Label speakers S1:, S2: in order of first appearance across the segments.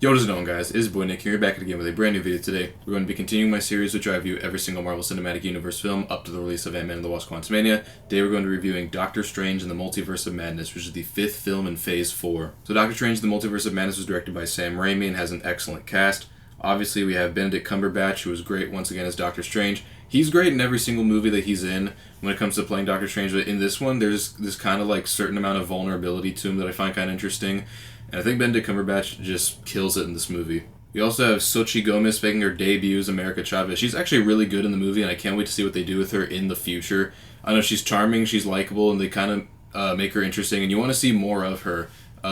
S1: Yo, what is going on, guys? It's boy Nick here, back again with a brand new video today. We're going to be continuing my series which I review every single Marvel Cinematic Universe film up to the release of Ant-Man and the Wasp: Quantumania. Today we're going to be reviewing Doctor Strange and the Multiverse of Madness, which is the 5th film in Phase 4. So Doctor Strange and the Multiverse of Madness was directed by Sam Raimi and has an excellent cast. Obviously, we have Benedict Cumberbatch, who was great once again as Doctor Strange. He's great in every single movie that he's in when it comes to playing Doctor Strange, but in this one, there's this kind of like certain amount of vulnerability to him that I find kind of interesting. And I think Benedict Cumberbatch just kills it in this movie. We also have Xochitl Gomez making her debut as America Chavez. She's actually really good in the movie, and I can't wait to see what they do with her in the future. I know she's charming, she's likable, and they kind of make her interesting, and you want to see more of her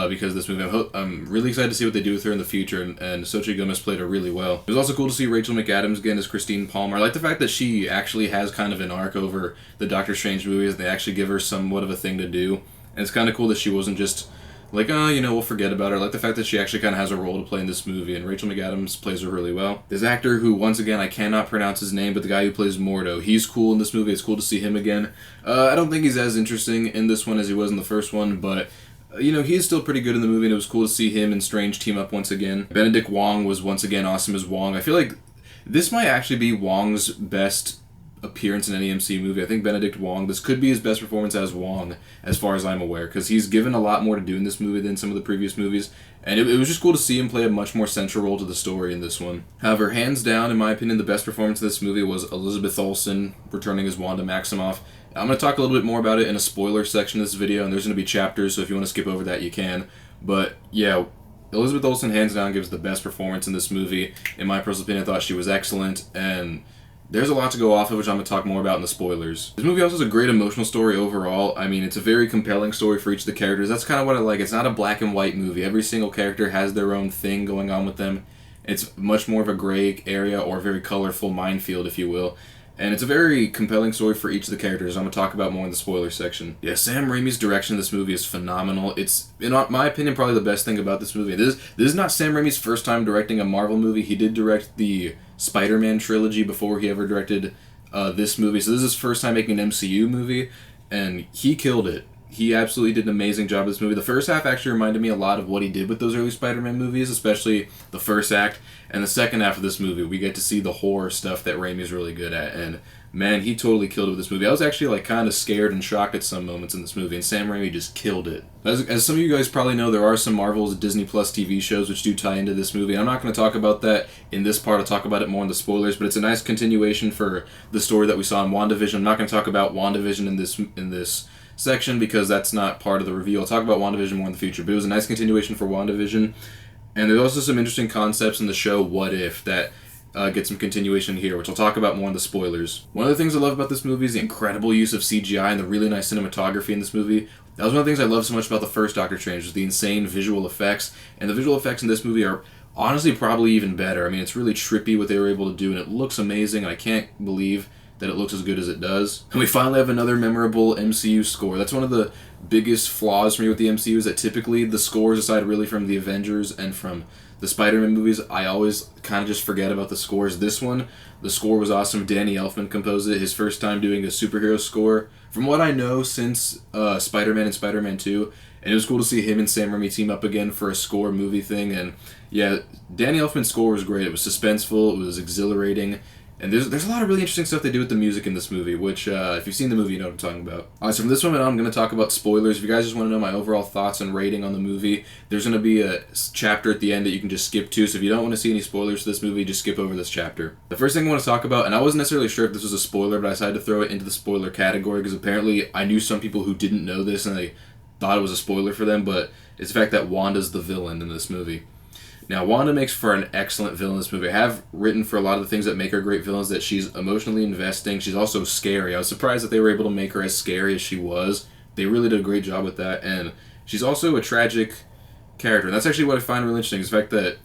S1: because of this movie. I'm really excited to see what they do with her in the future, and Xochitl Gomez played her really well. It was also cool to see Rachel McAdams again as Christine Palmer. I like the fact that she actually has kind of an arc over the Doctor Strange movies. They actually give her somewhat of a thing to do, and it's kind of cool that she wasn't just like, we'll forget about her. I like the fact that she actually kind of has a role to play in this movie, and Rachel McAdams plays her really well. This actor who, once again, I cannot pronounce his name, but the guy who plays Mordo, he's cool in this movie. It's cool to see him again. I don't think he's as interesting in this one as he was in the first one, but he's still pretty good in the movie, and it was cool to see him and Strange team up once again. Benedict Wong was once again awesome as Wong. I feel like this might actually be Wong's best appearance in any MCU movie. I think Benedict Wong, this could be his best performance as Wong, as far as I'm aware, because he's given a lot more to do in this movie than some of the previous movies, and it was just cool to see him play a much more central role to the story in this one. However, hands down, in my opinion, the best performance in this movie was Elizabeth Olsen returning as Wanda Maximoff. I'm going to talk a little bit more about it in a spoiler section of this video, and there's going to be chapters, so if you want to skip over that, you can. But yeah, Elizabeth Olsen hands down gives the best performance in this movie. In my personal opinion, I thought she was excellent, and there's a lot to go off of, which I'm going to talk more about in the spoilers. This movie also has a great emotional story overall. I mean, it's a very compelling story for each of the characters. That's kind of what I like. It's not a black and white movie. Every single character has their own thing going on with them. It's much more of a gray area, or a very colorful minefield, if you will. And it's a very compelling story for each of the characters. I'm going to talk about more in the spoiler section. Yeah, Sam Raimi's direction in this movie is phenomenal. It's, in my opinion, probably the best thing about this movie. This is not Sam Raimi's first time directing a Marvel movie. He did direct the Spider-Man trilogy before he ever directed this movie. So this is his first time making an MCU movie, and he killed it. He absolutely did an amazing job with this movie. The first half actually reminded me a lot of what he did with those early Spider-Man movies, especially the first act. And the second half of this movie, we get to see the horror stuff that Raimi's really good at. And man, he totally killed it with this movie. I was actually kind of scared and shocked at some moments in this movie, and Sam Raimi just killed it. As some of you guys probably know, there are some Marvel's Disney Plus TV shows which do tie into this movie. I'm not going to talk about that in this part. I'll talk about it more in the spoilers, but it's a nice continuation for the story that we saw in WandaVision. I'm not going to talk about WandaVision in this section because that's not part of the review. I'll talk about WandaVision more in the future, but it was a nice continuation for WandaVision. And there's also some interesting concepts in the show What If that get some continuation here, which I'll talk about more in the spoilers. One of the things I love about this movie is the incredible use of CGI and the really nice cinematography in this movie. That was one of the things I loved so much about the first Doctor Strange, was the insane visual effects. And the visual effects in this movie are honestly probably even better. I mean, it's really trippy what they were able to do, and it looks amazing, and I can't believe that it looks as good as it does. And we finally have another memorable MCU score. That's one of the biggest flaws for me with the MCU, is that typically the scores, aside really from the Avengers and from the Spider-Man movies, I always kind of just forget about the scores. This one, the score was awesome. Danny Elfman composed it, his first time doing a superhero score, from what I know, since Spider-Man and Spider-Man 2. And it was cool to see him and Sam Raimi team up again for a score movie thing. And yeah, Danny Elfman's score was great. It was suspenseful, it was exhilarating. And there's a lot of really interesting stuff they do with the music in this movie, which, if you've seen the movie, you know what I'm talking about. Alright, so from this moment on, I'm going to talk about spoilers. If you guys just want to know my overall thoughts and rating on the movie, there's going to be a chapter at the end that you can just skip to, so if you don't want to see any spoilers for this movie, just skip over this chapter. The first thing I want to talk about, and I wasn't necessarily sure if this was a spoiler, but I decided to throw it into the spoiler category, because apparently I knew some people who didn't know this, and they thought it was a spoiler for them, but it's the fact that Wanda's the villain in this movie. Now, Wanda makes for an excellent villain in this movie. I have written for a lot of the things that make her great villains that she's emotionally investing. She's also scary. I was surprised that they were able to make her as scary as she was. They really did a great job with that. And she's also a tragic character. And that's actually what I find really interesting, is the fact that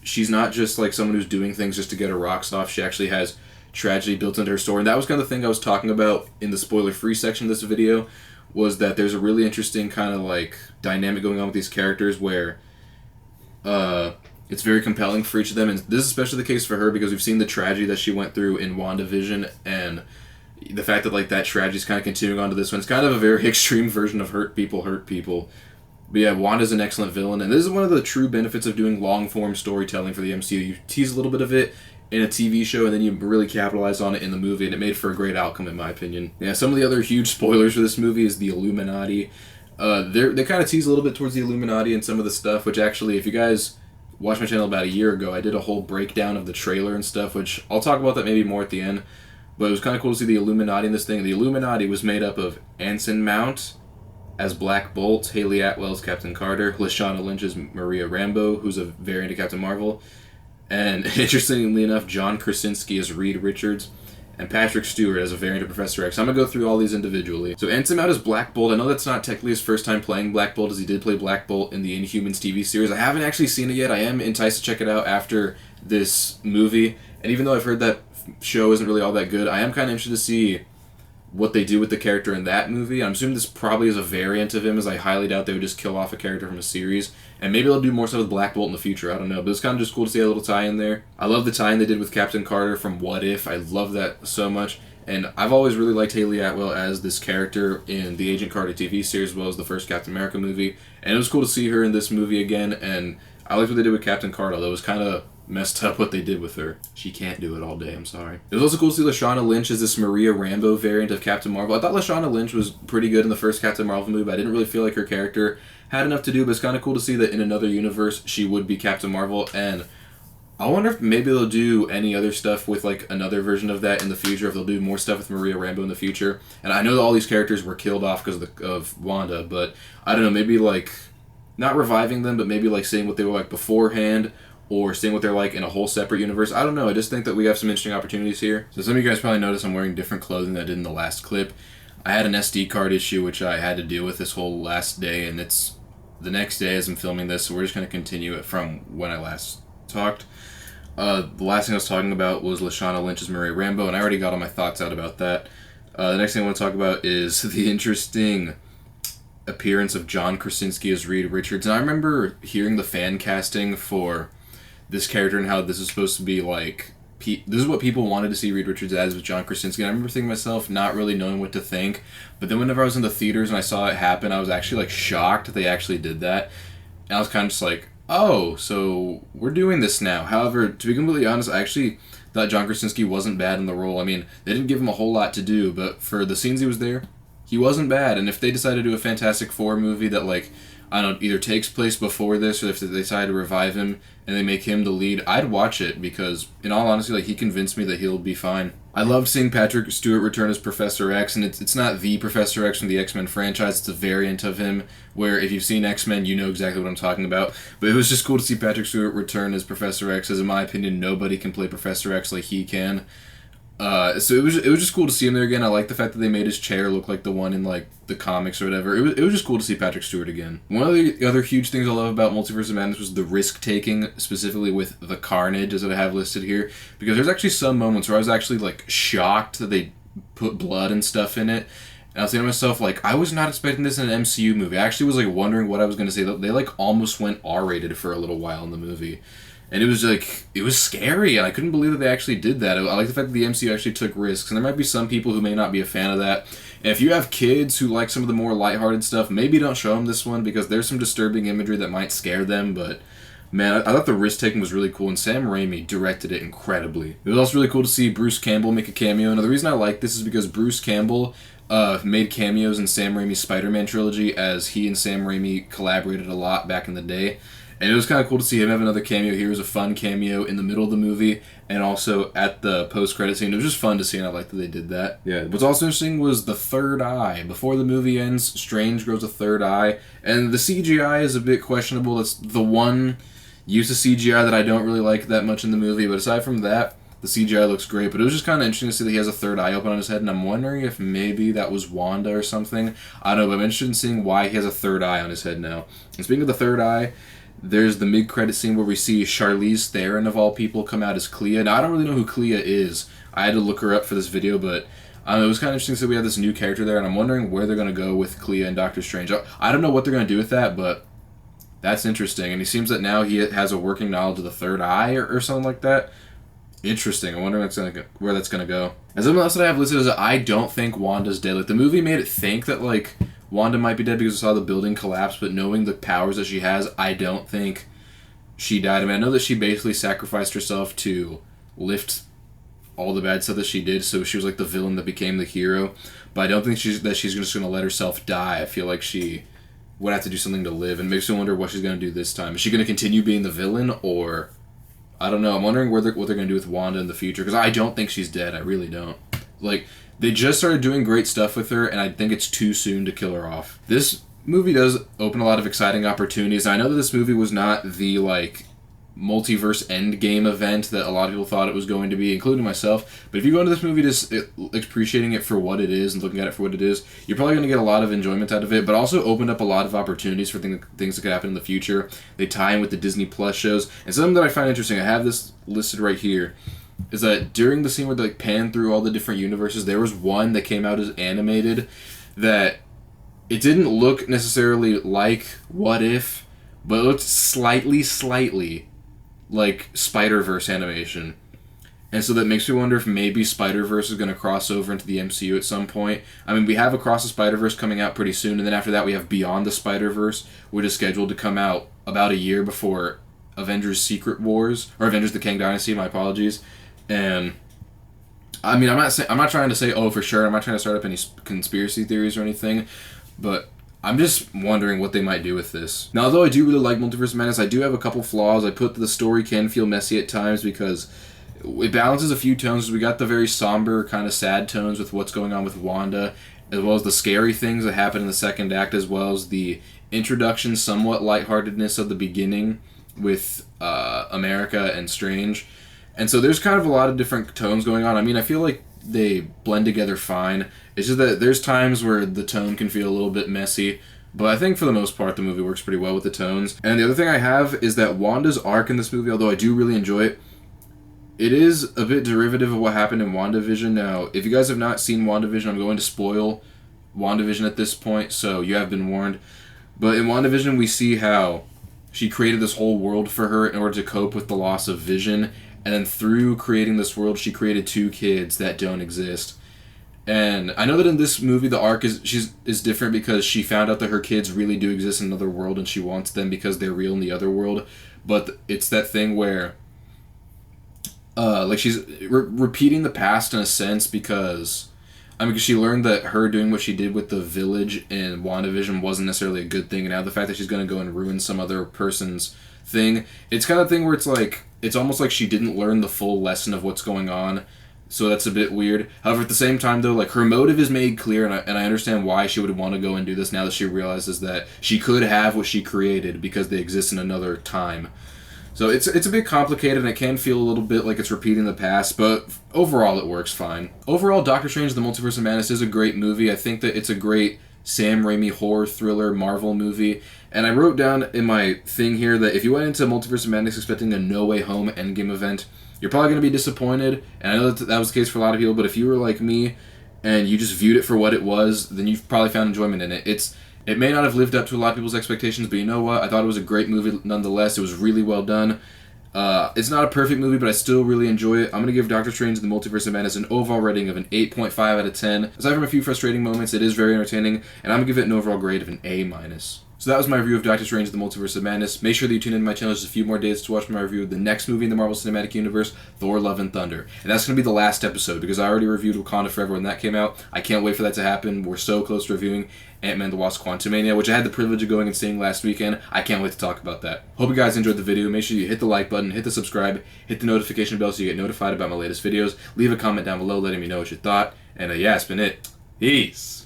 S1: she's not just like someone who's doing things just to get her rocks off. She actually has tragedy built into her story. And that was kind of the thing I was talking about in the spoiler-free section of this video, was that there's a really interesting kind of like dynamic going on with these characters where it's very compelling for each of them, and this is especially the case for her because we've seen the tragedy that she went through in WandaVision, and the fact that that tragedy is kind of continuing on to this one. It's kind of a very extreme version of hurt people. But yeah, Wanda's an excellent villain, and this is one of the true benefits of doing long-form storytelling for the MCU. You tease a little bit of it in a TV show, and then you really capitalize on it in the movie, and it made for a great outcome, in my opinion. Yeah, some of the other huge spoilers for this movie is the Illuminati. They kind of tease a little bit towards the Illuminati and some of the stuff, which actually, if you guys watched my channel about a year ago, I did a whole breakdown of the trailer and stuff, which I'll talk about that maybe more at the end. But it was kind of cool to see the Illuminati in this thing. The Illuminati was made up of Anson Mount as Black Bolt, Haley Atwell as Captain Carter, Lashana Lynch as Maria Rambeau, who's a variant of Captain Marvel, and interestingly enough, John Krasinski as Reed Richards, and Patrick Stewart as a variant of Professor X. I'm going to go through all these individually. So Anson Mount as Black Bolt. I know that's not technically his first time playing Black Bolt, as he did play Black Bolt in the Inhumans TV series. I haven't actually seen it yet. I am enticed to check it out after this movie, and even though I've heard that show isn't really all that good, I am kind of interested to see what they do with the character in that movie. I'm assuming this probably is a variant of him, as I highly doubt they would just kill off a character from a series. And maybe they'll do more stuff with Black Bolt in the future, I don't know. But it's kind of just cool to see a little tie-in there. I love the tie-in they did with Captain Carter from What If. I love that so much. And I've always really liked Haley Atwell as this character in the Agent Carter TV series, as well as the first Captain America movie. And it was cool to see her in this movie again, and I liked what they did with Captain Carter, although it was kind of messed up what they did with her. She can't do it all day, I'm sorry. It was also cool to see Lashana Lynch as this Maria Rambeau variant of Captain Marvel. I thought Lashana Lynch was pretty good in the first Captain Marvel movie, but I didn't really feel like her character had enough to do, but it's kind of cool to see that in another universe she would be Captain Marvel, and I wonder if maybe they'll do any other stuff with like another version of that in the future, if they'll do more stuff with Maria Rambeau in the future. And I know that all these characters were killed off because of Wanda, but I don't know, maybe like not reviving them, but maybe like seeing what they were like beforehand, or seeing what they're like in a whole separate universe. I don't know, I just think that we have some interesting opportunities here. So some of you guys probably noticed I'm wearing different clothing than I did in the last clip. I had an SD card issue, which I had to deal with this whole last day, and it's the next day as I'm filming this, so we're just going to continue it from when I last talked. The last thing I was talking about was Lashana Lynch's Maria Rambeau, and I already got all my thoughts out about that. The next thing I want to talk about is the interesting appearance of John Krasinski as Reed Richards. And I remember hearing the fan casting for this character and how this is supposed to be like, this is what people wanted to see Reed Richards as with John Krasinski. And I remember thinking to myself, not really knowing what to think. But then whenever I was in the theaters and I saw it happen, I was actually like shocked that they actually did that. And I was kind of just like, oh, so we're doing this now. However, to be completely honest, I actually thought John Krasinski wasn't bad in the role. I mean, they didn't give him a whole lot to do, but for the scenes he was there, he wasn't bad. And if they decided to do a Fantastic Four movie that, like, I don't know, either takes place before this, or if they decide to revive him and they make him the lead, I'd watch it, because in all honesty, like, he convinced me that he'll be fine. I loved seeing Patrick Stewart return as Professor X, and it's not the Professor X from the X-Men franchise, it's a variant of him, where if you've seen X-Men, you know exactly what I'm talking about. But it was just cool to see Patrick Stewart return as Professor X, as in my opinion, nobody can play Professor X like he can. So it was just cool to see him there again. I like the fact that they made his chair look like the one in like the comics or whatever. It was just cool to see Patrick Stewart again. One of the other huge things I love about Multiverse of Madness was the risk taking, specifically with the Carnage, as I have listed here, because there's actually some moments where I was actually like shocked that they put blood and stuff in it. And I was thinking to myself, like, I was not expecting this in an MCU movie. I actually was like wondering what I was going to say. They like almost went R-rated for a little while in the movie. And it was like, it was scary, and I couldn't believe that they actually did that. I like the fact that the MCU actually took risks, and there might be some people who may not be a fan of that. And if you have kids who like some of the more lighthearted stuff, maybe don't show them this one, because there's some disturbing imagery that might scare them, but man, I thought the risk-taking was really cool, and Sam Raimi directed it incredibly. It was also really cool to see Bruce Campbell make a cameo. Now, the reason I like this is because Bruce Campbell made cameos in Sam Raimi's Spider-Man trilogy, as he and Sam Raimi collaborated a lot back in the day. And it was kind of cool to see him have another cameo here. It was a fun cameo in the middle of the movie, and also at the post-credit scene. It was just fun to see, and I like that they did that. Yeah. What's also interesting was the third eye. Before the movie ends, Strange grows a third eye, and the CGI is a bit questionable. That's the one use of CGI that I don't really like that much in the movie, but aside from that, the CGI looks great. But it was just kind of interesting to see that he has a third eye open on his head, and I'm wondering if maybe that was Wanda or something. I don't know, but I'm interested in seeing why he has a third eye on his head now. And speaking of the third eye, there's the mid-credit scene where we see Charlize Theron, of all people, come out as Clea. Now, I don't really know who Clea is. I had to look her up for this video, but it was kind of interesting to see we have this new character there, and I'm wondering where they're going to go with Clea and Doctor Strange. I don't know what they're going to do with that, but that's interesting. And it seems that now he has a working knowledge of the third eye or something like that. Interesting. I wonder where that's going to go. As something else that I have listed is that I don't think Wanda's dead. Like, the movie made it think that, like, Wanda might be dead because we saw the building collapse, but knowing the powers that she has, I don't think she died. I mean, I know that she basically sacrificed herself to lift all the bad stuff that she did, so she was like the villain that became the hero. But I don't think she's just going to let herself die. I feel like she would have to do something to live, and makes me wonder what she's going to do this time. Is she going to continue being the villain, or I don't know. I'm wondering what they're going to do with Wanda in the future, because I don't think she's dead. I really don't. Like, they just started doing great stuff with her, and I think it's too soon to kill her off. This movie does open a lot of exciting opportunities. I know that this movie was not the, like, multiverse endgame event that a lot of people thought it was going to be, including myself. But if you go into this movie just appreciating it for what it is and looking at it for what it is, you're probably going to get a lot of enjoyment out of it, but also opened up a lot of opportunities for things that could happen in the future. They tie in with the Disney Plus shows. And something that I find interesting, I have this listed right here, is that during the scene where they like pan through all the different universes, there was one that came out as animated that it didn't look necessarily like What If, but it looked slightly like Spider-Verse animation. And so that makes me wonder if maybe Spider-Verse is going to cross over into the MCU at some point. I mean, we have Across the Spider-Verse coming out pretty soon, and then after that we have Beyond the Spider-Verse, which is scheduled to come out about a year before Avengers Secret Wars, or Avengers the Kang Dynasty, my apologies. And I mean, I'm not trying to say, oh, for sure, I'm not trying to start up any conspiracy theories or anything, but I'm just wondering what they might do with this. Now, although I do really like Multiverse of Madness, I do have a couple flaws. I put the story can feel messy at times because it balances a few tones. We got the very somber, kind of sad tones with what's going on with Wanda, as well as the scary things that happen in the second act, as well as the introduction, somewhat lightheartedness of the beginning with America and Strange. And so there's kind of a lot of different tones going on. I mean, I feel like they blend together fine. It's just that there's times where the tone can feel a little bit messy, but I think for the most part the movie works pretty well with the tones. And the other thing I have is that Wanda's arc in this movie, although I do really enjoy it, it is a bit derivative of what happened in WandaVision. Now, if you guys have not seen WandaVision, I'm going to spoil WandaVision at this point, so you have been warned. But in WandaVision, we see how she created this whole world for her in order to cope with the loss of Vision, and then through creating this world, she created two kids that don't exist. And I know that in this movie, the arc is different because she found out that her kids really do exist in another world, and she wants them because they're real in the other world. But it's that thing where, like, she's repeating the past in a sense because, I mean, because she learned that her doing what she did with the village in WandaVision wasn't necessarily a good thing. And now the fact that she's going to go and ruin some other person's thing, it's kind of thing where it's like, it's almost like she didn't learn the full lesson of what's going on. So that's a bit weird. However, at the same time, though, like, her motive is made clear, and I understand why she would want to go and do this now that she realizes that she could have what she created because they exist in another time. So it's a bit complicated, and it can feel a little bit like it's repeating the past, but overall it works fine. Overall, Doctor Strange the Multiverse of Madness is a great movie. I think that it's a great Sam Raimi horror thriller Marvel movie. And I wrote down in my thing here that if you went into Multiverse of Madness expecting a No Way Home Endgame event, you're probably going to be disappointed. And I know that was the case for a lot of people, but if you were like me and you just viewed it for what it was, then you've probably found enjoyment in it. It may not have lived up to a lot of people's expectations, but you know what? I thought it was a great movie nonetheless. It was really well done. It's not a perfect movie, but I still really enjoy it. I'm going to give Doctor Strange the Multiverse of Madness an overall rating of an 8.5 out of 10. Aside from a few frustrating moments, it is very entertaining, and I'm going to give it an overall grade of an A-. So that was my review of Doctor Strange the Multiverse of Madness. Make sure that you tune into my channel just a few more days to watch my review of the next movie in the Marvel Cinematic Universe, Thor Love and Thunder. And that's going to be the last episode, because I already reviewed Wakanda Forever when that came out. I can't wait for that to happen. We're so close to reviewing Ant-Man the Wasp Quantumania, which I had the privilege of going and seeing last weekend. I can't wait to talk about that. Hope you guys enjoyed the video. Make sure you hit the like button, hit the subscribe, hit the notification bell so you get notified about my latest videos. Leave a comment down below letting me know what you thought. And yeah, it's been it. Peace!